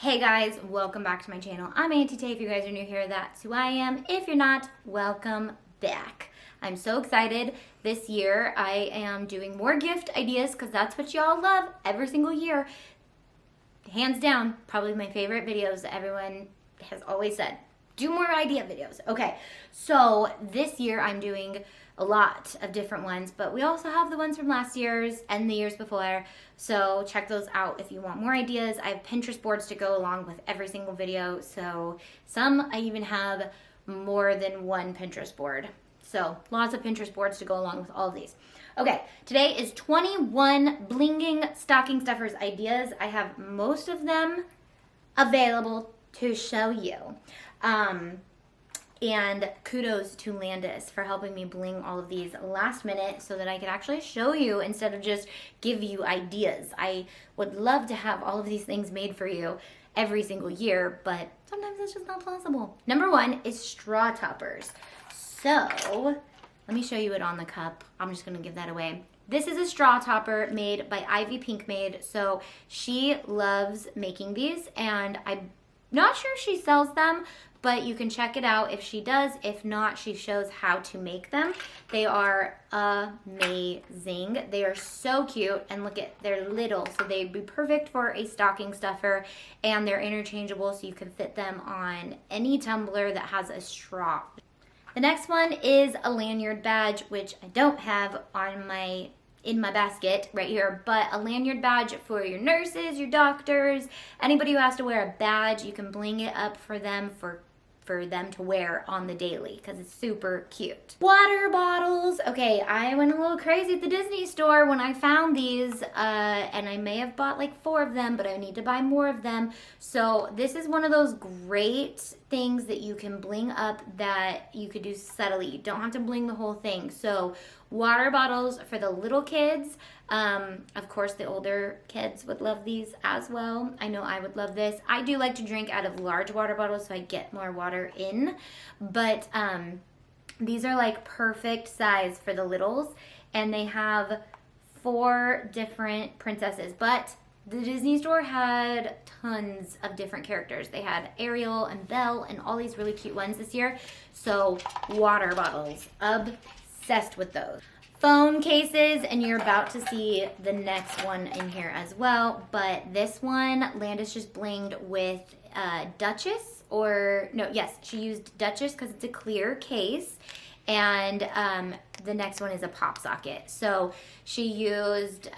Hey guys, welcome back to my channel. I'm Auntie. If you guys are new here, that's who I am. If you're not, welcome back. I'm so excited. This year I am doing more gift ideas because that's what y'all love every single year. Hands down, probably my favorite videos that everyone has always said. Do more idea videos. Okay, so this year I'm doing a lot of different ones, but we also have the ones from last year's and the years before, so check those out if you want more ideas. I have Pinterest boards to go along with every single video, so some I even have more than one Pinterest board. So lots of Pinterest boards to go along with all of these. Okay, today is 21 blinging stocking stuffers ideas. I have most of them available to show you. And kudos to Landis for helping me bling all of these last minute so that I could actually show you instead of just give you ideas. I would love to have all of these things made for you every single year, but sometimes it's just not possible. Number one is straw toppers. So let me show you it on the cup. I'm just gonna give that away. This is a straw topper made by Ivy Pinkmaid. So she loves making these, and I'm not sure she sells them, but you can check it out if she does. If not, she shows how to make them. They are amazing. They are so cute, and look at, they're little, so they'd be perfect for a stocking stuffer, and they're interchangeable, so you can fit them on any tumbler that has a straw. The next one is a lanyard badge, which I don't have on in my basket right here, but a lanyard badge for your nurses, your doctors, anybody who has to wear a badge. You can bling it up for them for them to wear on the daily because it's super cute. Water bottles. Okay, I went a little crazy at the Disney store when I found these, and I may have bought like 4 of them, but I need to buy more of them. So this is one of those great things that you can bling up that you could do subtly. You don't have to bling the whole thing. So water bottles for the little kids. Of course, the older kids would love these as well. I know I would love this. I do like to drink out of large water bottles so I get more water in, but these are like perfect size for the littles, and they have 4 different princesses, but the Disney store had tons of different characters. They had Ariel and Belle and all these really cute ones this year. So water bottles, obsessed with those. Phone cases, and you're about to see the next one in here as well, but this one Landis just blinged with Duchess, or no, yes, she used Duchess because it's a clear case, and the next one is a pop socket. So she used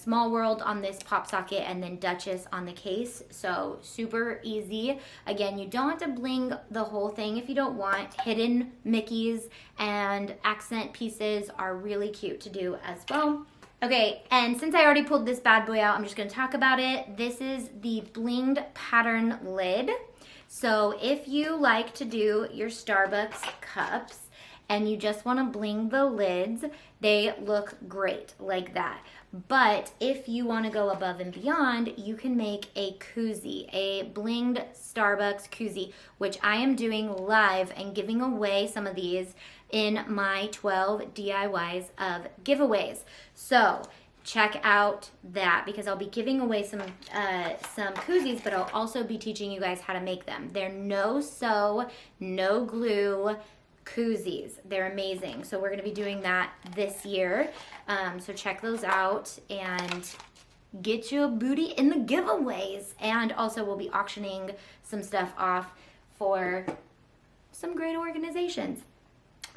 Small World on this pop socket and then Duchess on the case. So super easy. Again, you don't have to bling the whole thing if you don't want. Hidden Mickeys and accent pieces are really cute to do as well. Okay, and since I already pulled this bad boy out, I'm just gonna talk about it. This is the blinged pattern lid. So if you like to do your Starbucks cups, and you just want to bling the lids, they look great like that. But if you want to go above and beyond, you can make a koozie, a blinged Starbucks koozie, which I am doing live and giving away some of these in my 12 DIYs of giveaways. So check out that, because I'll be giving away some koozies, but I'll also be teaching you guys how to make them. They're no sew, no glue koozies. They're amazing. So we're going to be doing that this year. So check those out and get your booty in the giveaways. And also we'll be auctioning some stuff off for some great organizations.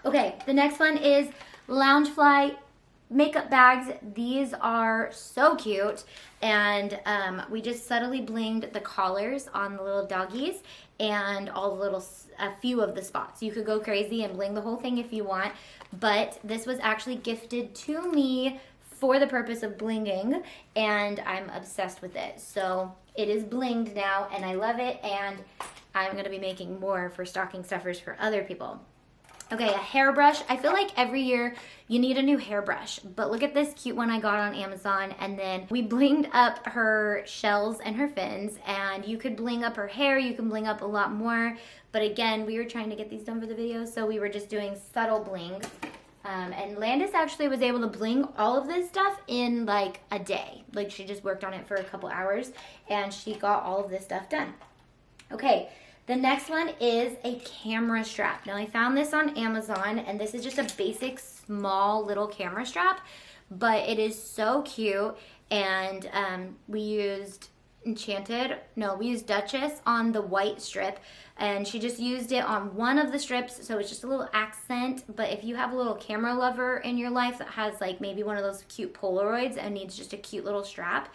Okay, the next one is Loungefly makeup bags. These are so cute, and we just subtly blinged the collars on the little doggies and a few of the spots. You could go crazy and bling the whole thing if you want, but this was actually gifted to me for the purpose of blinging, and I'm obsessed with it. So it is blinged now, and I love it, and I'm gonna be making more for stocking stuffers for other people. Okay, a hairbrush. I feel like every year you need a new hairbrush, but look at this cute one I got on Amazon, and then we blinged up her shells and her fins, and you could bling up her hair, you can bling up a lot more, but again, we were trying to get these done for the video, so we were just doing subtle bling. And Landis actually was able to bling all of this stuff in like a day. Like she just worked on it for a couple hours and she got all of this stuff done. Okay, the next one is a camera strap. Now I found this on Amazon and this is just a basic small little camera strap, but it is so cute. And we used Duchess on the white strip, and she just used it on one of the strips, so it's just a little accent. But if you have a little camera lover in your life that has like maybe one of those cute Polaroids and needs just a cute little strap,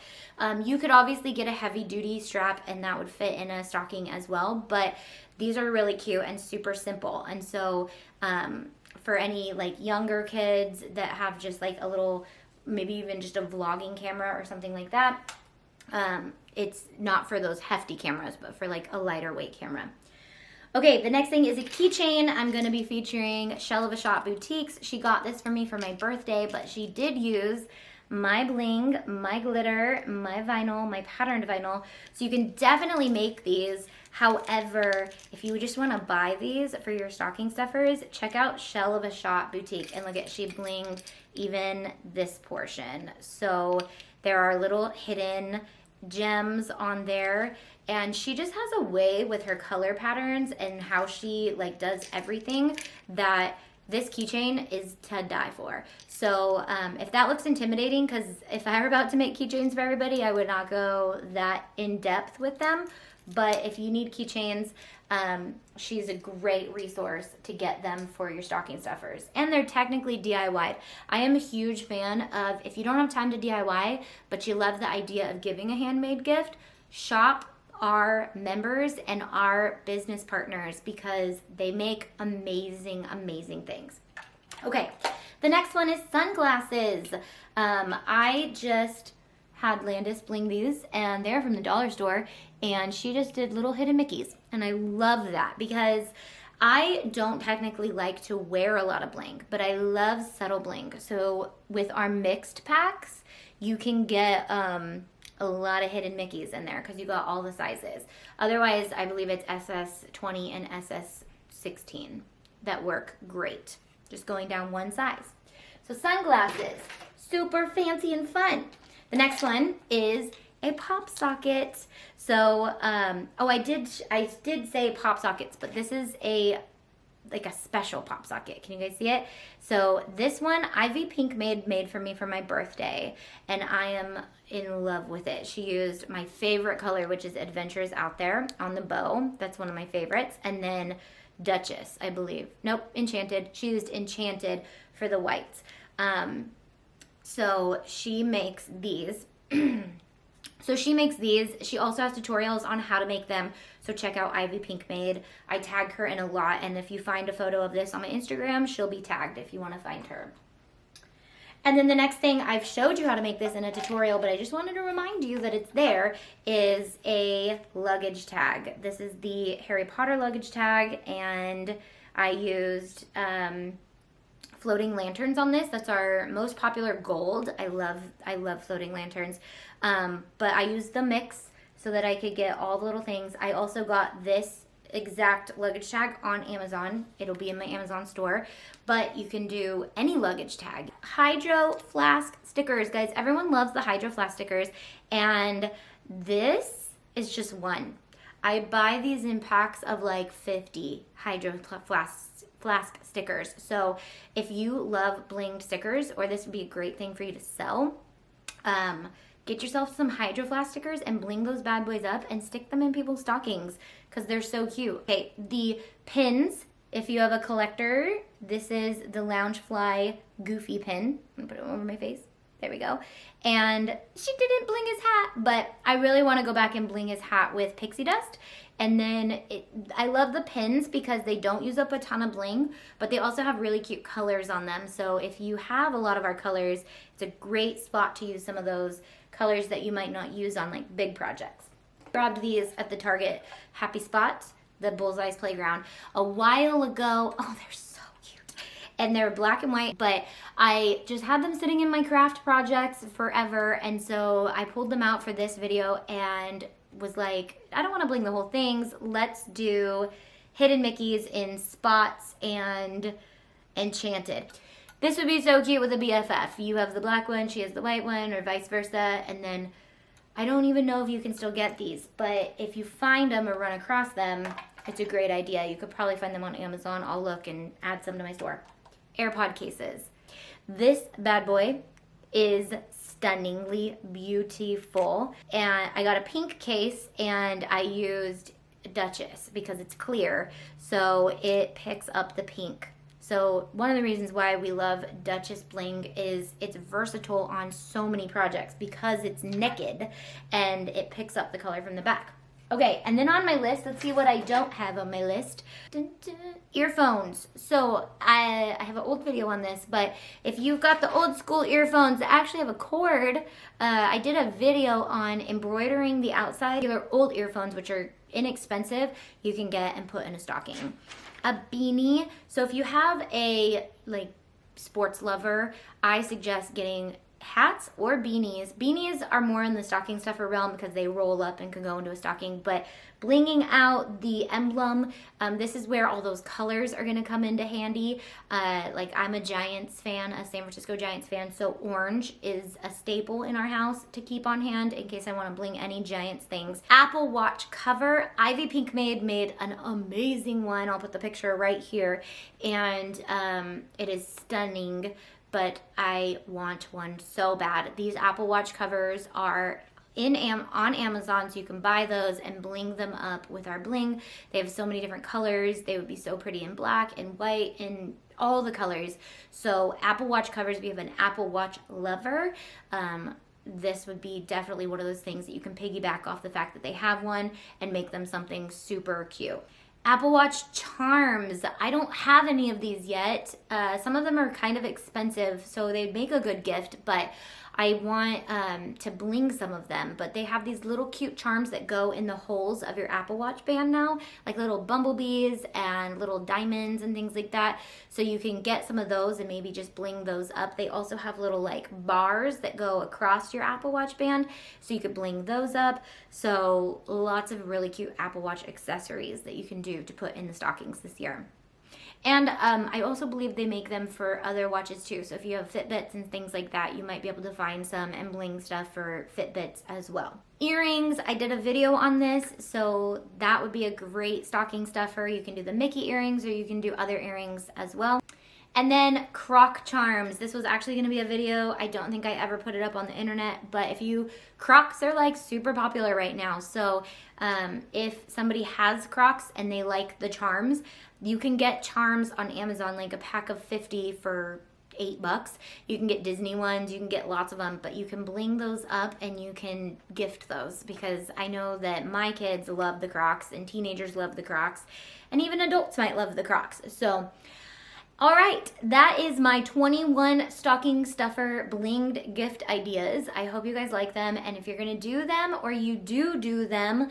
you could obviously get a heavy duty strap and that would fit in a stocking as well, but these are really cute and super simple. And so for any like younger kids that have just like a little, maybe even just a vlogging camera or something like that, it's not for those hefty cameras, but for like a lighter weight camera. Okay, the next thing is a keychain. I'm going to be featuring Shell of a Shot Boutiques. She got this for me for my birthday, but she did use my bling, my glitter, my vinyl, my patterned vinyl. So you can definitely make these. However, if you just want to buy these for your stocking stuffers, check out Shell of a Shot Boutique and look at, she blinged even this portion. So there are little hidden gems on there, and she just has a way with her color patterns and how she like does everything that this keychain is to die for. So if that looks intimidating, because if I were about to make keychains for everybody, I would not go that in depth with them. But if you need keychains, she's a great resource to get them for your stocking stuffers. And they're technically DIY. I am a huge fan of, if you don't have time to DIY, but you love the idea of giving a handmade gift, shop our members and our business partners because they make amazing, amazing things. Okay, the next one is sunglasses. I just had Landis bling these, and they're from the dollar store, and she just did little hidden Mickeys, and I love that because I don't technically like to wear a lot of bling, but I love subtle bling. So with our mixed packs, you can get a lot of hidden Mickeys in there because you got all the sizes. Otherwise, I believe it's SS20 and SS16 that work great, just going down one size. So sunglasses, super fancy and fun. The next one is a pop socket. So, I did say pop sockets, but this is like a special pop socket. Can you guys see it? So this one, Ivy Pink made for me for my birthday, and I am in love with it. She used my favorite color, which is Adventures Out There, on the bow. That's one of my favorites. And then Duchess, I believe. Nope, Enchanted. She used Enchanted for the whites. So she makes these. She also has tutorials on how to make them. So check out Ivy Pink Made. I tag her in a lot, and if you find a photo of this on my Instagram, she'll be tagged if you want to find her. And then the next thing, I've showed you how to make this in a tutorial, but I just wanted to remind you that it's there, is a luggage tag. This is the Harry Potter luggage tag, and I used floating lanterns on this. That's our most popular gold. I love floating lanterns. But I used the mix so that I could get all the little things. I also got this exact luggage tag on Amazon. It'll be in my Amazon store, but you can do any luggage tag. Hydro flask stickers, guys. Everyone loves the Hydro flask stickers, and this is just one. I buy these in packs of like 50 Hydro flask stickers. So if you love blinged stickers, or this would be a great thing for you to sell, get yourself some Hydro Flask stickers and bling those bad boys up and stick them in people's stockings because they're so cute. Okay, the pins, if you have a collector, this is the Loungefly Goofy pin. I'm gonna put it over my face. There we go. And she didn't bling his hat, but I really want to go back and bling his hat with pixie dust. And then I love the pins because they don't use up a ton of bling, but they also have really cute colors on them. So if you have a lot of our colors, it's a great spot to use some of those colors that you might not use on like big projects. I grabbed these at the Target Happy Spot, the Bullseye's Playground, a while ago. Oh, they're so cute. And they're black and white, but I just had them sitting in my craft projects forever, and so I pulled them out for this video and was like, I don't want to bling the whole things. Let's do hidden Mickeys in spots and Enchanted. This would be so cute with a BFF. You have the black one, she has the white one, or vice versa. And then I don't even know if you can still get these, but if you find them or run across them, it's a great idea. You could probably find them on Amazon. I'll look and add some to my store. Airpod cases. This bad boy is stunningly beautiful. And I got a pink case and I used Duchess because it's clear, so it picks up the pink. So one of the reasons why we love Duchess Bling is it's versatile on so many projects because it's naked and it picks up the color from the back. Okay, and then on my list, let's see what I don't have on my list. Dun, dun, earphones. So I have an old video on this, but if you've got the old school earphones that actually have a cord, I did a video on embroidering the outside. Your old earphones, which are inexpensive, you can get and put in a stocking. A beanie. So if you have a sports lover, I suggest getting hats or beanies. Beanies are more in the stocking stuffer realm because they roll up and can go into a stocking, but blinging out the emblem, this is where all those colors are going to come into handy. Like I'm a Giants fan, a San Francisco Giants fan, so orange is a staple in our house to keep on hand in case I want to bling any Giants things. Apple Watch cover. Ivy Pink made an amazing one. I'll put the picture right here, and it is stunning, but I want one so bad. These Apple Watch covers are on Amazon, so you can buy those and bling them up with our bling. They have so many different colors. They would be so pretty in black and white and all the colors. So Apple Watch covers, if you have an Apple Watch lover, this would be definitely one of those things that you can piggyback off the fact that they have one and make them something super cute. Apple Watch charms. I don't have any of these yet. Some of them are kind of expensive, so they'd make a good gift, but I want to bling some of them. But they have these little cute charms that go in the holes of your Apple Watch band now, like little bumblebees and little diamonds and things like that. So you can get some of those and maybe just bling those up. They also have little like bars that go across your Apple Watch band, so you could bling those up. So lots of really cute Apple Watch accessories that you can do to put in the stockings this year. And I also believe they make them for other watches too. So if you have Fitbits and things like that, you might be able to find some and bling stuff for Fitbits as well. Earrings, I did a video on this, so that would be a great stocking stuffer. You can do the Mickey earrings or you can do other earrings as well. And then croc charms. This was actually going to be a video. I don't think I ever put it up on the internet, but Crocs are like super popular right now. So if somebody has Crocs and they like the charms, you can get charms on Amazon, like a pack of 50 for $8. You can get Disney ones, you can get lots of them, but you can bling those up and you can gift those, because I know that my kids love the Crocs and teenagers love the Crocs and even adults might love the Crocs. So all right, that is my 21 stocking stuffer blinged gift ideas. I hope you guys like them, and if you're gonna do them or you do them,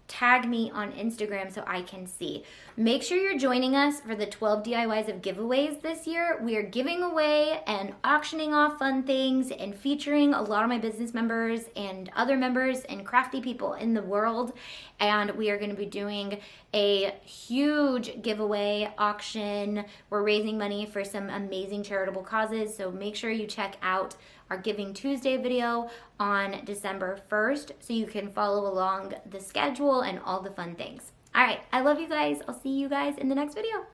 tag me on Instagram so I can see. Make sure you're joining us for the 12 DIYs of giveaways this year. We are giving away and auctioning off fun things and featuring a lot of my business members and other members and crafty people in the world. And we are going to be doing a huge giveaway auction. We're raising money for some amazing charitable causes, so make sure you check out our Giving Tuesday video on December 1st so you can follow along the schedule and all the fun things. All right, I love you guys. I'll see you guys in the next video.